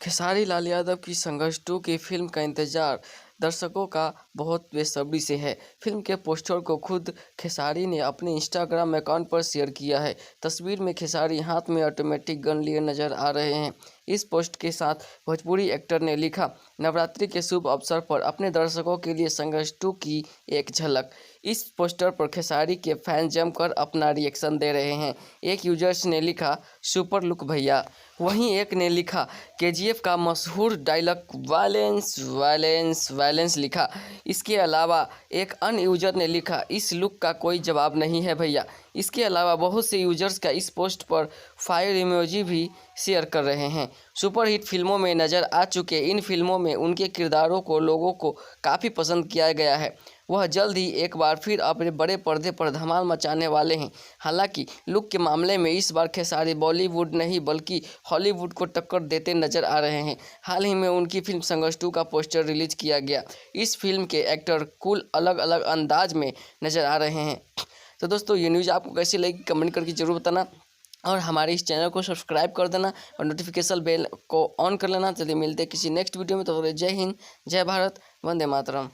खेसारी लाल यादव की संघर्ष 2 की फिल्म का इंतजार दर्शकों का बहुत बेसब्री से है। फिल्म के पोस्टर को खुद खेसारी ने अपने इंस्टाग्राम अकाउंट पर शेयर किया है। तस्वीर में खेसारी हाथ में ऑटोमेटिक गन लिए नजर आ रहे हैं। इस पोस्ट के साथ भोजपुरी एक्टर ने लिखा, नवरात्रि के शुभ अवसर पर अपने दर्शकों के लिए संघर्ष 2 की एक झलक। इस पोस्टर पर खेसारी के फैन जमकर अपना रिएक्शन दे रहे हैं। एक यूजर्स ने लिखा, सुपर लुक भैया। वहीं एक ने लिखा, केजीएफ का मशहूर डायलॉग वायलेंस वायलेंस वायलेंस लिखा। इसके अलावा एक अन्य यूजर ने लिखा, इस लुक का कोई जवाब नहीं है भैया। इसके अलावा बहुत से यूजर्स का इस पोस्ट पर फायर इमोजी भी शेयर कर रहे हैं। सुपरहिट फिल्मों में नज़र आ चुके इन फिल्मों में उनके किरदारों को लोगों को काफ़ी पसंद किया गया है। वह जल्द ही एक बार फिर अपने बड़े पर्दे पर धमाल मचाने वाले हैं। हालांकि लुक के मामले में इस बार खेसारी बॉलीवुड नहीं बल्कि हॉलीवुड को टक्कर देते नजर आ रहे हैं। हाल ही में उनकी फिल्म संघर्ष 2 का पोस्टर रिलीज किया गया। इस फिल्म के एक्टर कुल अलग अलग अंदाज में नजर आ रहे हैं। तो दोस्तों, ये न्यूज़ आपको कैसी लगी कमेंट करके जरूर बताना और हमारे इस चैनल को सब्सक्राइब कर देना और नोटिफिकेशन बेल को ऑन कर लेना। चलिए मिलते हैं किसी नेक्स्ट वीडियो में। तो जय हिंद, जय भारत, वंदे मातरम।